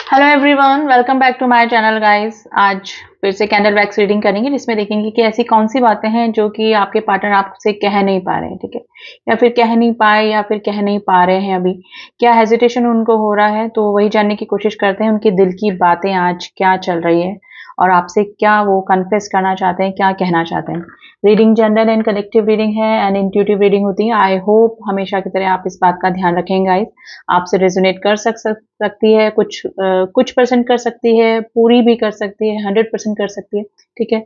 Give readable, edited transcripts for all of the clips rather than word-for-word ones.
Hello everyone, welcome back to my channel guys. आज फिर से कैंडल वैक्स रीडिंग करेंगे जिसमें देखेंगे कि ऐसी कौन सी बातें हैं जो कि आपके पार्टनर आपसे कह नहीं पा रहे हैं, ठीक है, या फिर कह नहीं पाए या फिर कह नहीं पा रहे हैं। अभी क्या हेजिटेशन उनको हो रहा है, तो वही जानने की कोशिश करते हैं उनके दिल की बातें आज क्या चल रही है और आपसे क्या वो कन्फेस करना चाहते हैं, क्या कहना चाहते हैं। Reading general and collective reading है एंड इंट्यूटिव रीडिंग होती है। आई होप हमेशा की तरह आप इस बात का ध्यान रखेंगे गाइस। आपसे रेजोनेट कर सकती है, कुछ परसेंट कर सकती है, पूरी भी कर सकती है, 100% कर सकती है, ठीक है।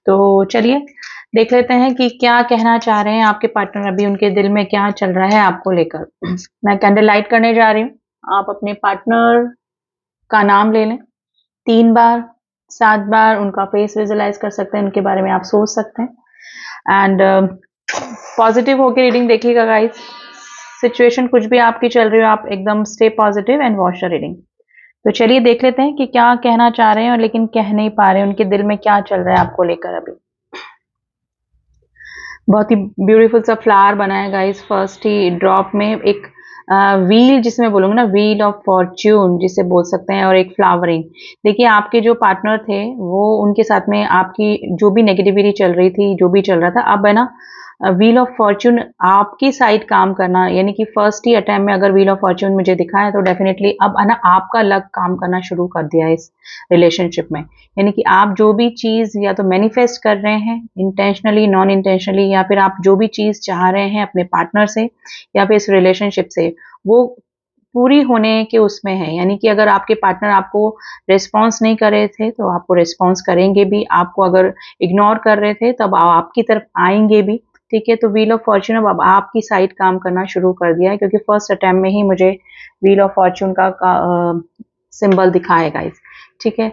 तो चलिए देख लेते हैं कि क्या कहना चाह रहे हैं आपके पार्टनर, अभी उनके दिल में क्या चल रहा है आपको लेकर। मैं कैंडल लाइट करने जा रही हूँ। आप अपने पार्टनर का नाम ले लें 3 बार, 7 बार उनका फेस विजुलाइज कर सकते हैं, उनके बारे में आप सोच सकते हैं एंड पॉजिटिव होकर रीडिंग देखिएगा गाइस। सिचुएशन कुछ भी आपकी चल रही हो, आप एकदम stay positive and watch the reading. तो चलिए देख लेते हैं कि क्या कहना चाह रहे हैं और लेकिन कह नहीं पा रहे हैं, उनके दिल में क्या चल रहा है आपको लेकर अभी। बहुत ही ब्यूटीफुल सा फ्लावर बना है गाइस। फर्स्ट ही ड्रॉप में एक व्हील, जिसमें बोलूंगा ना, व्हील ऑफ फॉर्च्यून जिसे बोल सकते हैं, और एक फ्लावरिंग। देखिए आपके जो पार्टनर थे वो, उनके साथ में आपकी जो भी नेगेटिविटी चल रही थी, जो भी चल रहा था, अब है ना व्हील ऑफ फॉर्च्यून आपकी साइड काम करना, यानी कि फर्स्ट ही अटेम्प्ट में अगर व्हील ऑफ फॉर्च्यून मुझे दिखा है तो डेफिनेटली अब है ना आपका लक काम करना शुरू कर दिया है इस रिलेशनशिप में। यानी कि आप जो भी चीज या तो मैनिफेस्ट कर रहे हैं इंटेंशनली, नॉन इंटेंशनली, या फिर आप जो भी चीज चाह रहे हैं अपने पार्टनर से या फिर इस रिलेशनशिप से, वो पूरी होने के उसमें है। यानी कि अगर आपके पार्टनर आपको रिस्पॉन्स नहीं कर रहे थे तो आपको रिस्पॉन्स करेंगे भी, आपको अगर इग्नोर कर रहे थे तब आपकी तरफ आएंगे भी, ठीक है। तो व्हील ऑफ फॉर्च्यून अब आपकी साइड काम करना शुरू कर दिया है, क्योंकि फर्स्ट अटेम्प्ट में ही मुझे व्हील ऑफ फॉर्च्यून का सिंबल दिखाएगा इस, ठीक है।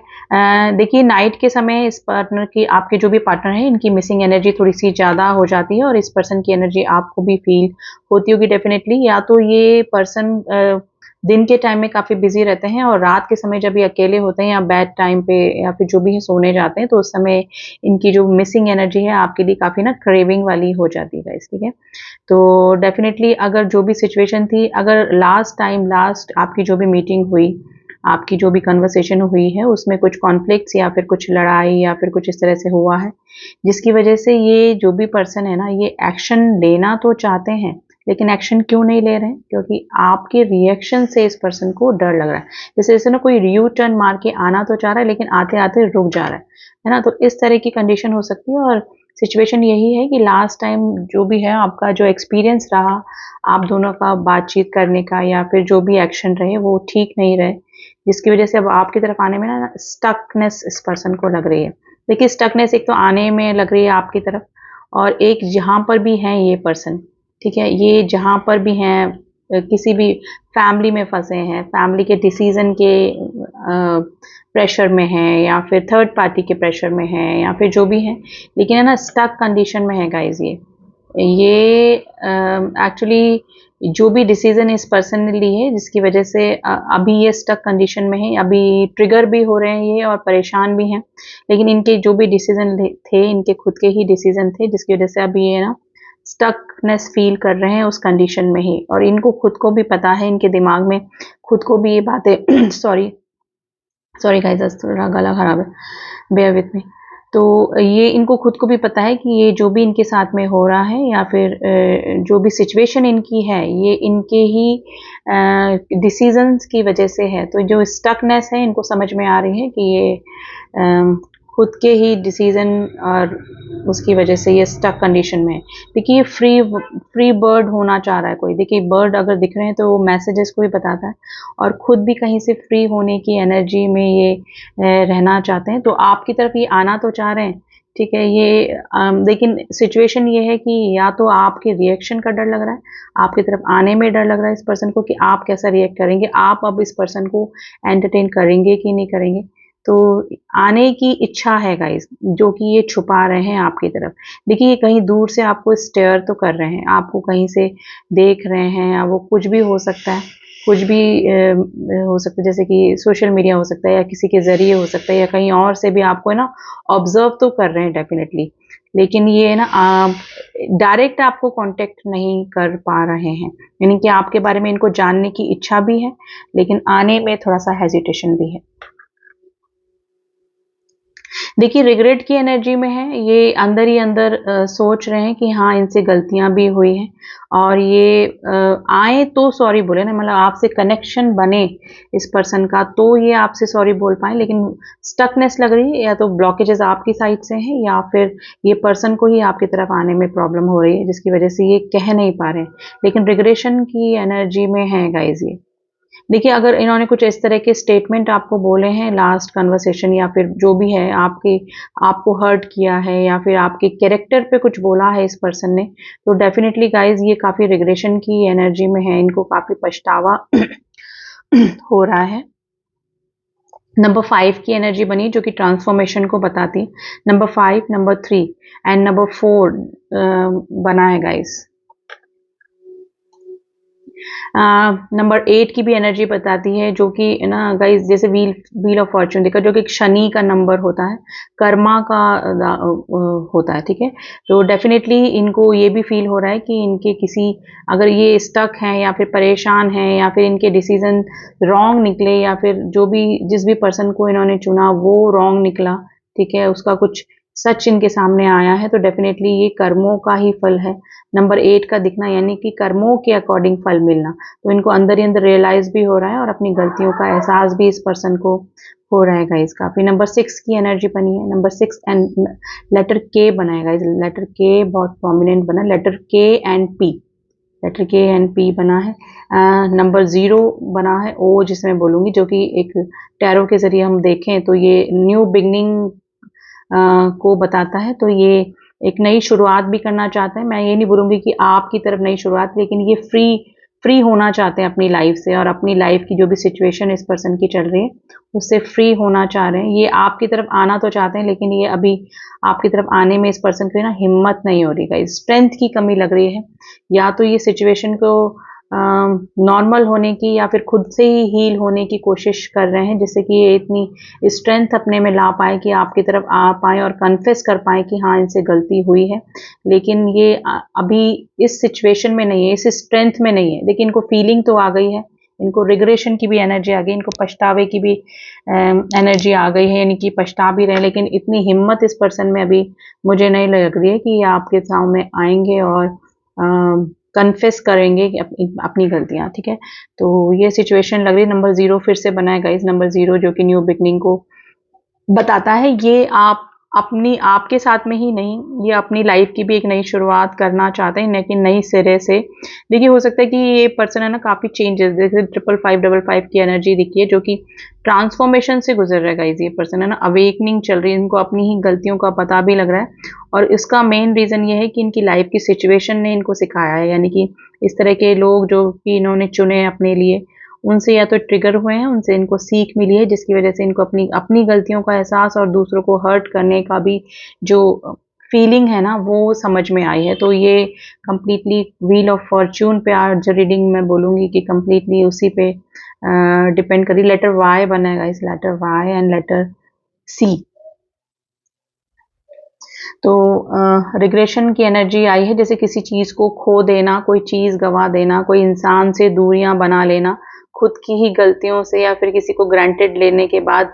देखिए नाइट के समय इस पार्टनर की, आपके जो भी पार्टनर है, इनकी मिसिंग एनर्जी थोड़ी सी ज़्यादा हो जाती है और इस पर्सन की एनर्जी आपको भी फील होती होगी डेफिनेटली। या तो ये पर्सन दिन के टाइम में काफ़ी बिजी रहते हैं और रात के समय जब ये अकेले होते हैं या बैड टाइम पे या फिर जो भी है सोने जाते हैं, तो उस समय इनकी जो मिसिंग एनर्जी है आपके लिए काफ़ी ना क्रेविंग वाली हो जाती है गाइस, ठीक है। तो डेफिनेटली अगर जो भी सिचुएशन थी, अगर लास्ट आपकी जो भी मीटिंग हुई, आपकी जो भी कन्वर्सेशन हुई है, उसमें कुछ कॉन्फ्लिक्ट्स या फिर कुछ लड़ाई या फिर कुछ इस तरह से हुआ है, जिसकी वजह से ये जो भी पर्सन है ना, ये एक्शन लेना तो चाहते हैं लेकिन एक्शन क्यों नहीं ले रहे हैं, क्योंकि आपके रिएक्शन से इस पर्सन को डर लग रहा है। जैसे ना कोई यू टर्न मार के आना तो चाह रहा है लेकिन आते आते रुक जा रहा है ना। तो इस तरह की कंडीशन हो सकती है और सिचुएशन यही है कि लास्ट टाइम जो भी है आपका जो एक्सपीरियंस रहा आप दोनों का बातचीत करने का या फिर जो भी एक्शन रहे वो ठीक नहीं रहे, जिसकी वजह से अब आपकी तरफ आने में ना स्टकनेस इस पर्सन को लग रही है। देखिए स्टकनेस एक तो आने में लग रही है आपकी तरफ, और एक जहाँ पर भी हैं ये पर्सन, ठीक है, ये जहाँ पर भी हैं, किसी भी फैमिली में फंसे हैं, फैमिली के डिसीजन के प्रेशर में हैं या फिर थर्ड पार्टी के प्रेशर में हैं या फिर जो भी है, लेकिन है ना स्टक कंडीशन में है गाइज। ये एक्चुअली जो भी डिसीजन इस पर्सन ने ली है, जिसकी वजह से अभी ये स्टक कंडीशन में है, अभी ट्रिगर भी हो रहे हैं ये और परेशान भी हैं, लेकिन इनके जो भी डिसीजन थे इनके खुद के ही डिसीजन थे, जिसकी वजह से अभी ये ना स्टकनेस फील कर रहे हैं उस कंडीशन में ही। और इनको खुद को भी पता है, इनके दिमाग में खुद को भी ये बातें सॉरी सॉरी गाइस, थोड़ा गला खराब है, बेयर विथ मी। तो ये इनको खुद को भी पता है कि ये जो भी इनके साथ में हो रहा है या फिर जो भी सिचुएशन इनकी है, ये इनके ही डिसीजंस की वजह से है। तो जो स्टकनेस है इनको समझ में आ रही है कि ये खुद के ही डिसीजन और उसकी वजह से ये स्टक कंडीशन में है। देखिए फ्री बर्ड होना चाह रहा है कोई। देखिए बर्ड अगर दिख रहे हैं तो वो मैसेजेस को भी बताता है और खुद भी कहीं से फ्री होने की एनर्जी में ये रहना चाहते हैं। तो आपकी तरफ ये आना तो चाह रहे हैं, ठीक है। ये लेकिन सिचुएशन ये है कि या तो आपके रिएक्शन का डर लग रहा है, आपकी तरफ आने में डर लग रहा है इस पर्सन को कि आप कैसा रिएक्ट करेंगे, आप अब इस पर्सन को एंटरटेन करेंगे कि नहीं करेंगे। तो आने की इच्छा है गाइस, जो कि ये छुपा रहे हैं आपकी तरफ। देखिए ये कहीं दूर से आपको स्टेयर तो कर रहे हैं, आपको कहीं से देख रहे हैं, वो कुछ भी हो सकता है, कुछ भी हो सकता है, जैसे कि सोशल मीडिया हो सकता है या किसी के जरिए हो सकता है या कहीं और से भी आपको है ना ऑब्जर्व तो कर रहे हैं डेफिनेटली। लेकिन ये ना डायरेक्ट आपको कांटेक्ट नहीं कर पा रहे हैं, यानी कि आपके बारे में इनको जानने की इच्छा भी है लेकिन आने में थोड़ा सा हेजिटेशन भी है। देखिए रिग्रेट की एनर्जी में है, ये अंदर ही अंदर सोच रहे हैं कि हाँ इनसे गलतियां भी हुई हैं और ये आए तो सॉरी बोले ना, मतलब आपसे कनेक्शन बने इस पर्सन का तो ये आपसे सॉरी बोल पाए, लेकिन स्टकनेस लग रही है, या तो ब्लॉकेजेस आपकी साइड से हैं या फिर ये पर्सन को ही आपकी तरफ आने में प्रॉब्लम हो रही है जिसकी वजह से ये कह नहीं पा रहे हैं, लेकिन रिग्रेशन की एनर्जी में है गाइज ये। देखिए अगर इन्होंने कुछ इस तरह के स्टेटमेंट आपको बोले हैं लास्ट कन्वर्सेशन, या फिर जो भी है आपके आपको हर्ट किया है या फिर आपके कैरेक्टर पे कुछ बोला है इस पर्सन ने, तो डेफिनेटली गाइज ये काफी रिग्रेशन की एनर्जी में है, इनको काफी पछतावा हो रहा है। नंबर 5 की एनर्जी बनी जो कि ट्रांसफॉर्मेशन को बताती है। नंबर 5, नंबर 3 एंड नंबर 4 बना है गाइज। नंबर 8 की भी एनर्जी बताती है जो कि ना गाइस जैसे व्हील व्हील ऑफ फॉर्च्यून देखा, जो कि शनि का नंबर होता है, कर्मा का होता है, ठीक है। तो डेफिनेटली इनको ये भी फील हो रहा है कि इनके किसी, अगर ये स्टक हैं या फिर परेशान हैं या फिर इनके डिसीजन रॉन्ग निकले या फिर जो भी जिस भी पर्सन को इन्होंने चुना वो रॉन्ग निकला, ठीक है, उसका कुछ सच इनके सामने आया है, तो डेफिनेटली ये कर्मों का ही फल है। नंबर 8 का दिखना यानी कि कर्मों के अकॉर्डिंग फल मिलना, तो इनको अंदर ही अंदर रियलाइज भी हो रहा है और अपनी गलतियों का एहसास भी इस पर्सन को हो रहा है गाइस काफी। नंबर 6 की एनर्जी बनी है, नंबर 6 एंड लेटर के बनाएगा, लेटर के बहुत प्रोमिनेंट बना, लेटर के एंड पी, लेटर के एंड पी बना है। नंबर 0 बना है ओ, जिसमें बोलूंगी जो कि एक टैरो के जरिए हम देखें तो ये न्यू बिगनिंग को बताता है, तो ये एक नई शुरुआत भी करना चाहते हैं। मैं ये नहीं बोलूंगी कि आपकी तरफ नई शुरुआत, लेकिन ये फ्री फ्री होना चाहते हैं अपनी लाइफ से और अपनी लाइफ की जो भी सिचुएशन इस पर्सन की चल रही है उससे फ्री होना चाह रहे हैं। ये आपकी तरफ आना तो चाहते हैं लेकिन ये अभी आपकी तरफ आने में इस पर्सन की ना हिम्मत नहीं हो रही है, स्ट्रेंथ की कमी लग रही है, या तो ये सिचुएशन को नॉर्मल होने की या फिर खुद से ही हील होने की कोशिश कर रहे हैं, जिससे कि ये इतनी स्ट्रेंथ अपने में ला पाए कि आपकी तरफ आ पाए और कन्फेस कर पाए कि हाँ इनसे गलती हुई है। लेकिन ये अभी इस सिचुएशन में नहीं है, इस स्ट्रेंथ में नहीं है, लेकिन इनको फीलिंग तो आ गई है, इनको रिग्रेशन की भी एनर्जी आ गई, इनको पछतावे की भी एनर्जी आ गई है, यानी कि पछता भी रहे, लेकिन इतनी हिम्मत इस पर्सन में अभी मुझे नहीं लग रही है कि ये आपके सामने आएंगे और कन्फेस करेंगे कि अपनी गलतियां, ठीक है। तो ये सिचुएशन लग रही है। नंबर 0 फिर से बनाया गाइस, नंबर 0 जो कि न्यू बिगनिंग को बताता है। ये आप अपनी आपके साथ में ही नहीं, ये अपनी लाइफ की भी एक नई शुरुआत करना चाहते हैं, लेकिन नई सिरे से। देखिए हो सकता है कि ये पर्सन है ना काफी चेंजेस, जैसे 55555 की एनर्जी दिखी है जो कि ट्रांसफॉर्मेशन से गुजर रहा है गाइस, ये पर्सन है ना अवेकनिंग चल रही है, इनको अपनी ही गलतियों का पता भी लग रहा है और इसका मेन रीजन ये है कि इनकी लाइफ की सिचुएशन ने इनको सिखाया है, यानी कि इस तरह के लोग जो कि इन्होंने चुने अपने लिए, उनसे या तो ट्रिगर हुए हैं, उनसे इनको सीख मिली है जिसकी वजह से इनको अपनी अपनी गलतियों का एहसास और दूसरों को हर्ट करने का भी जो फीलिंग है ना वो समझ में आई है। तो ये कंप्लीटली व्हील ऑफ फॉर्च्यून पे आज रीडिंग मैं बोलूंगी कि कंप्लीटली उसी पे डिपेंड करी। लेटर वाई बनेगा, इस लेटर वाई एंड लेटर सी। तो रिग्रेशन की एनर्जी आई है, जैसे किसी चीज को खो देना, कोई चीज गवा देना, कोई इंसान से दूरियां बना लेना, खुद की ही गलतियों से या फिर किसी को ग्रांटेड लेने के बाद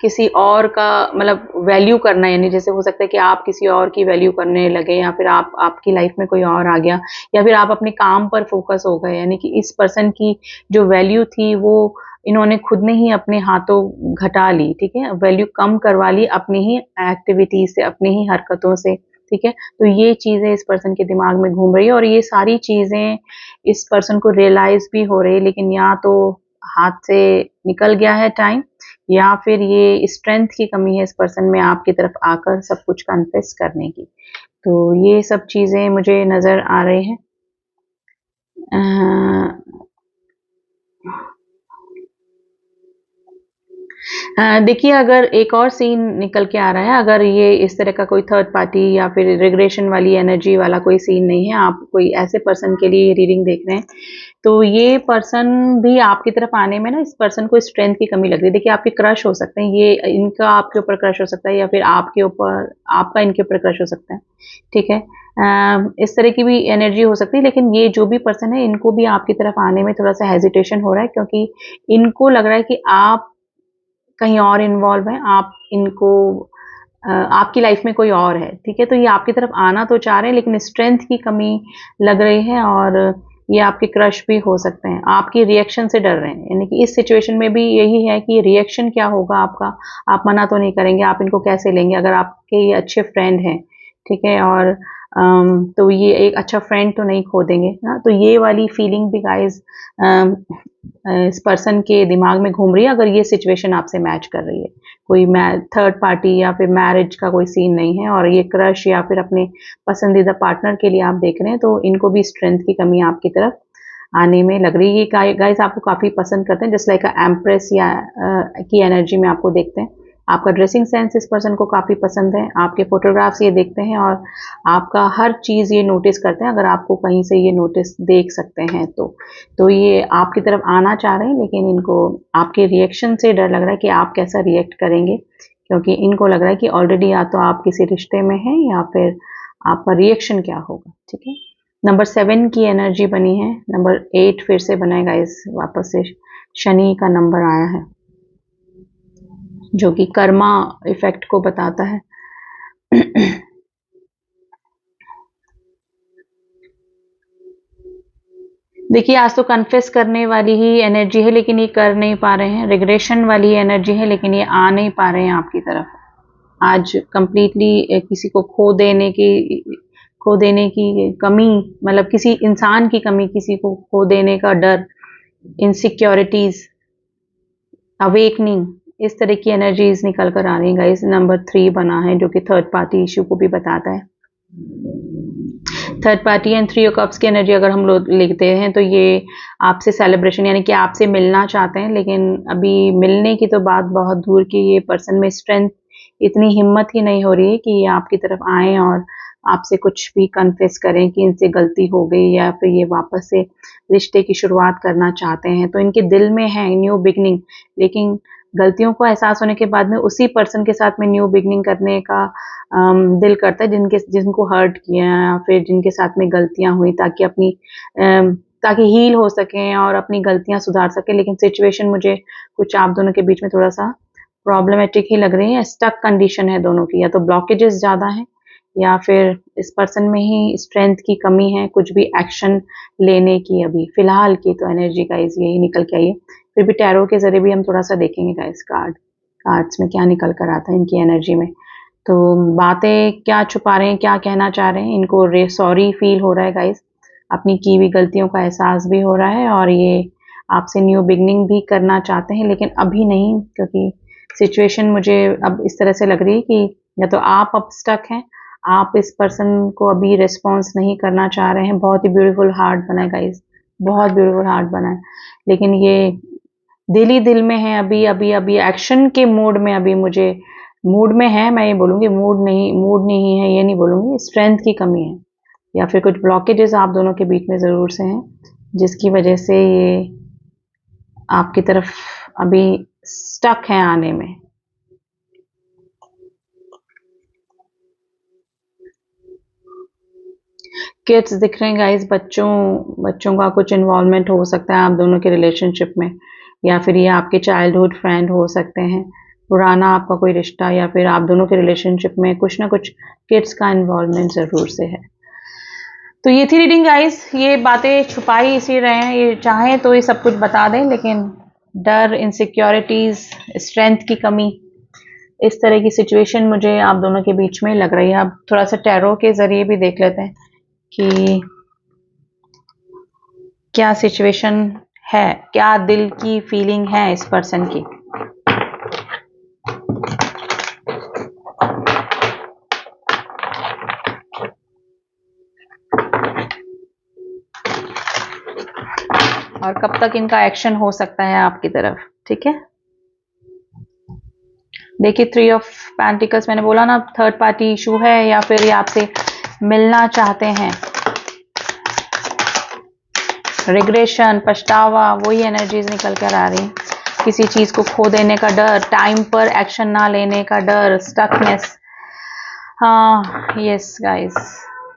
किसी और का मतलब वैल्यू करना, यानी जैसे हो सकता है कि आप किसी और की वैल्यू करने लगे या फिर आप आपकी लाइफ में कोई और आ गया या फिर आप अपने काम पर फोकस हो गए, यानी कि इस पर्सन की जो वैल्यू थी वो इन्होंने खुद ने ही अपने हाथों घटा ली, ठीक है, वैल्यू कम करवा ली अपनी ही एक्टिविटीज से, अपनी ही हरकतों से, ठीक है। तो ये चीजें इस पर्सन के दिमाग में घूम रही है और ये सारी चीजें इस पर्सन को रियलाइज भी हो रही है, लेकिन या तो हाथ से निकल गया है टाइम या फिर ये स्ट्रेंथ की कमी है इस पर्सन में आपकी तरफ आकर सब कुछ कन्फेस करने की। तो ये सब चीजें मुझे नजर आ रही हैं। देखिए, अगर एक और सीन निकल के आ रहा है, अगर ये इस तरह का कोई थर्ड पार्टी या फिर रिग्रेशन वाली एनर्जी वाला कोई सीन नहीं है, आप कोई ऐसे पर्सन के लिए रीडिंग देख रहे हैं, तो ये पर्सन भी आपकी तरफ आने में ना, इस पर्सन को स्ट्रेंथ की कमी लग रही है। देखिए, आपके क्रश हो सकते हैं, ये इनका आपके ऊपर क्रश हो सकता है या फिर आपके ऊपर आपका इनके ऊपर क्रश हो सकता है, ठीक है? इस तरह की भी एनर्जी हो सकती है, लेकिन ये जो भी पर्सन है, इनको भी आपकी तरफ आने में थोड़ा-सा हेजिटेशन हो रहा है, क्योंकि इनको लग रहा है कि आप कहीं और इन्वॉल्व हैं, आप इनको आपकी लाइफ में कोई और है, ठीक है? तो ये आपकी तरफ आना तो चाह रहे हैं, लेकिन स्ट्रेंथ की कमी लग रही है और ये आपके क्रश भी हो सकते हैं। आपकी रिएक्शन से डर रहे हैं, यानी कि इस सिचुएशन में भी यही है कि रिएक्शन क्या होगा आपका, आप मना तो नहीं करेंगे, आप इनको कैसे लेंगे अगर आपके ये अच्छे फ्रेंड हैं, ठीक है? और तो ये एक अच्छा फ्रेंड तो नहीं खो देंगे ना, तो ये वाली फीलिंग भी गाइस इस पर्सन के दिमाग में घूम रही है, अगर ये सिचुएशन आपसे मैच कर रही है। कोई थर्ड पार्टी या फिर मैरिज का कोई सीन नहीं है और ये क्रश या फिर अपने पसंदीदा पार्टनर के लिए आप देख रहे हैं, तो इनको भी स्ट्रेंथ की कमी आपकी तरफ आने में लग रही है। ये गाइस आपको काफ़ी पसंद करते हैं, जस्ट लाइक एम्प्रेस या की एनर्जी में आपको देखते हैं। आपका ड्रेसिंग सेंस इस पर्सन को काफ़ी पसंद है, आपके फोटोग्राफ्स ये देखते हैं और आपका हर चीज़ ये नोटिस करते हैं, अगर आपको कहीं से ये नोटिस देख सकते हैं तो ये आपकी तरफ आना चाह रहे हैं, लेकिन इनको आपके रिएक्शन से डर लग रहा है कि आप कैसा रिएक्ट करेंगे, क्योंकि इनको लग रहा है कि ऑलरेडी या तो आप किसी रिश्ते में हैं या फिर आपका रिएक्शन क्या होगा, ठीक है? नंबर 7 की एनर्जी बनी है, नंबर 8 फिर से बना है गाइस, वापस से शनि का नंबर आया है, जो कि कर्मा इफेक्ट को बताता है। देखिए, आज तो कन्फेस करने वाली ही एनर्जी है, लेकिन ये कर नहीं पा रहे हैं। रिग्रेशन वाली एनर्जी है, लेकिन ये आ नहीं पा रहे हैं आपकी तरफ। आज कंप्लीटली किसी को खो देने की कमी, मतलब किसी इंसान की कमी, किसी को खो देने का डर, इनसिक्योरिटीज, अवेकनिंग, इस तरह की एनर्जीज निकल कर आ रही हैं गाइस। नंबर 3 बना है, जो कि थर्ड पार्टी इश्यू को भी बताता है। Third party and 3 of cups की एनर्जी अगर हम लोग लिखते हैं, तो ये आपसे सेलिब्रेशन, यानी कि आपसे मिलना चाहते हैं, लेकिन अभी मिलने की तो बात बहुत दूर की, ये पर्सन में स्ट्रेंथ, इतनी हिम्मत ही नहीं हो रही है कि ये आपकी तरफ आएँ और आपसे कुछ भी कन्फेस करें कि इनसे गलती हो गई या फिर ये वापस से रिश्ते की शुरुआत करना चाहते हैं। तो इनके दिल में है न्यू बिगिनिंग, लेकिन गलतियों को एहसास होने के बाद में उसी पर्सन के साथ में न्यू बिगिनिंग करने का दिल करता है, जिनको हर्ट किया या फिर जिनके साथ में गलतियां हुई, ताकि हील हो सकें और अपनी गलतियां सुधार सकें। लेकिन सिचुएशन मुझे कुछ आप दोनों के बीच में थोड़ा सा प्रॉब्लमेटिक ही लग रही है, स्टक कंडीशन है दोनों की, या तो ब्लॉकेजेस ज़्यादा हैं या फिर इस पर्सन में ही स्ट्रेंथ की कमी है कुछ भी एक्शन लेने की। अभी फिलहाल की तो एनर्जी गाइस यही निकल के आई है। फिर भी टैरो के जरिए भी हम थोड़ा सा देखेंगे गाइस, कार्ड्स में क्या निकल कर आता है इनकी एनर्जी में। तो बातें क्या छुपा रहे हैं, क्या कहना चाह रहे हैं, इनको सॉरी फील हो रहा है गाइस, अपनी की हुई गलतियों का एहसास भी हो रहा है और ये आपसे न्यू बिगनिंग भी करना चाहते हैं, लेकिन अभी नहीं, क्योंकि सिचुएशन मुझे अब इस तरह से लग रही है कि या तो आप अब स्टक हैं, आप इस पर्सन को अभी रिस्पॉन्स नहीं करना चाह रहे हैं। बहुत ही ब्यूटीफुल हार्ट बना है गाइस, बहुत ब्यूटीफुल हार्ट बना है, लेकिन ये दिल ही दिल में है, अभी अभी अभी एक्शन के मूड में, अभी मुझे मूड में है, मैं ये बोलूँगी मूड नहीं है, ये नहीं बोलूँगी, स्ट्रेंथ की कमी है या फिर कुछ ब्लॉकेजेस आप दोनों के बीच में ज़रूर से हैं, जिसकी वजह से ये आपकी तरफ अभी स्टक है आने में। किड्स दिख रहे हैं गाइस, बच्चों का कुछ इन्वॉल्वमेंट हो सकता है आप दोनों के रिलेशनशिप में, या फिर ये आपके चाइल्डहुड फ्रेंड हो सकते हैं, पुराना आपका कोई रिश्ता, या फिर आप दोनों के रिलेशनशिप में कुछ ना कुछ किड्स का इन्वॉल्वमेंट ज़रूर से है। तो ये थी रीडिंग गाइस, ये बातें छुपा ही इसी रहे हैं, ये चाहें तो ये सब कुछ बता दें, लेकिन डर, इनसिक्योरिटीज, स्ट्रेंथ की कमी, इस तरह की सिचुएशन मुझे आप दोनों के बीच में लग रही है। अब थोड़ा सा टैरो के जरिए भी देख लेते हैं कि क्या सिचुएशन है, क्या दिल की फीलिंग है इस पर्सन की। और कब तक इनका एक्शन हो सकता है आपकी तरफ, ठीक है? देखिए 3 ऑफ पेंटिकल्स, मैंने बोला ना थर्ड पार्टी इशू है या फिर ये आपसे मिलना चाहते हैं। रिग्रेशन, पछतावा, वही एनर्जीज निकल कर आ रही। किसी चीज को खो देने का डर, टाइम पर एक्शन ना लेने का डर, स्टकनेस। हाँ यस गाइस,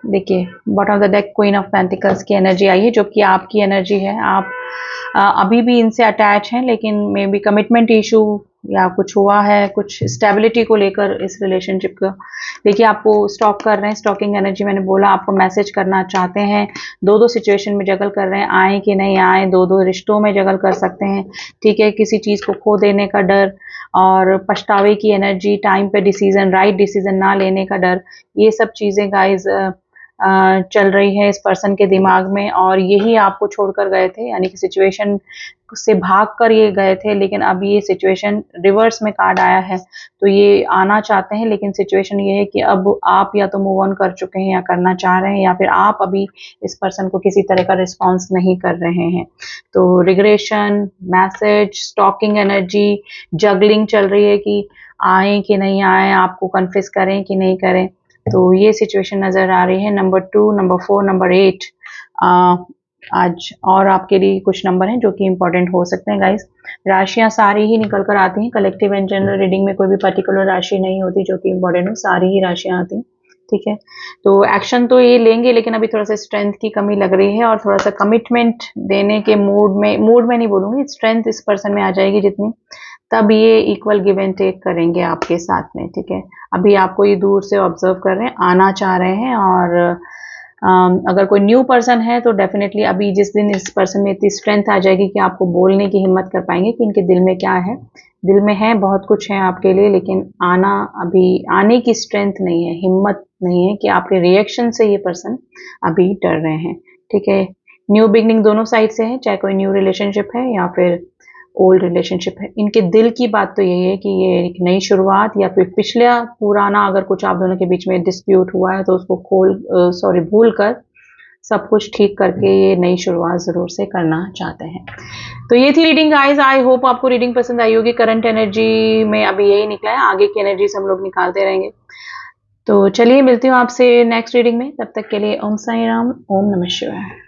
देखिए bottom of the deck queen of pentacles की एनर्जी आई है, जो कि आपकी एनर्जी है। आप अभी भी इनसे अटैच हैं, लेकिन मे बी कमिटमेंट इशू या कुछ हुआ है, कुछ स्टेबिलिटी को लेकर इस रिलेशनशिप का। देखिए आपको स्टॉक कर रहे हैं, स्टॉकिंग एनर्जी मैंने बोला, आपको मैसेज करना चाहते हैं। दो दो सिचुएशन में जगल कर रहे हैं, आए कि नहीं आए, दो दो रिश्तों में जगल कर सकते हैं। ठीक है, किसी चीज को खो देने का डर और पछतावे की एनर्जी, टाइम पे डिसीजन, राइट डिसीजन ना लेने का डर, ये सब चीजें गाइज चल रही है इस पर्सन के दिमाग में। और यही आपको छोड़कर गए थे, यानी कि सिचुएशन से भाग कर ये गए थे, लेकिन अब ये सिचुएशन रिवर्स में कार्ड आया है, तो ये आना चाहते हैं। लेकिन सिचुएशन ये है कि अब आप या तो मूव ऑन कर चुके हैं या करना चाह रहे हैं, या फिर आप अभी इस पर्सन को किसी तरह का रिस्पॉन्स नहीं कर रहे हैं। तो regression, message, stocking energy, juggling चल रही है कि आए कि नहीं आए, आपको कन्फेस करें कि नहीं करें। तो ये सिचुएशन नजर आ रही है। नंबर 2, नंबर 4, नंबर 8 आज और आपके लिए कुछ नंबर हैं जो कि इंपॉर्टेंट हो सकते हैं गाइस। राशियां सारी ही निकल कर आती हैं, कलेक्टिव एंड जनरल रीडिंग में कोई भी पर्टिकुलर राशि नहीं होती जो कि इंपॉर्टेंट हो, सारी ही राशियां आती हैं। ठीक है, तो एक्शन तो ये लेंगे, लेकिन अभी थोड़ा सा स्ट्रेंथ की कमी लग रही है और थोड़ा सा कमिटमेंट देने के मूड में नहीं बोलूंगी, स्ट्रेंथ इस पर्सन में आ जाएगी जितनी, तब ये इक्वल गिव एंड टेक करेंगे आपके साथ में। ठीक है, अभी आपको ये दूर से ऑब्जर्व कर रहे हैं, आना चाह रहे हैं। और अगर कोई न्यू पर्सन है तो डेफिनेटली अभी जिस दिन इस पर्सन में इतनी स्ट्रेंथ आ जाएगी कि आपको बोलने की हिम्मत कर पाएंगे कि इनके दिल में क्या है। दिल में है, बहुत कुछ है आपके लिए, लेकिन अभी आने की स्ट्रेंथ नहीं है, हिम्मत नहीं है कि आपके रिएक्शन से ये पर्सन अभी डर रहे हैं। ठीक है, न्यू बिगनिंग दोनों साइड से है, चाहे कोई न्यू रिलेशनशिप है या फिर ओल्ड रिलेशनशिप है। इनके दिल की बात तो यही है कि ये एक नई शुरुआत, या फिर पिछला पुराना अगर कुछ आप दोनों के बीच में डिस्प्यूट हुआ है तो उसको भूल कर सब कुछ ठीक करके ये नई शुरुआत जरूर से करना चाहते हैं। तो ये थी रीडिंग गाइस, आई होप आपको रीडिंग पसंद आई होगी। करंट एनर्जी में अभी यही निकला है, आगे की एनर्जी हम लोग निकालते रहेंगे। तो चलिए मिलती हूँ आपसे नेक्स्ट रीडिंग में, तब तक के लिए ओम साई राम, ओम नमः शिवाय।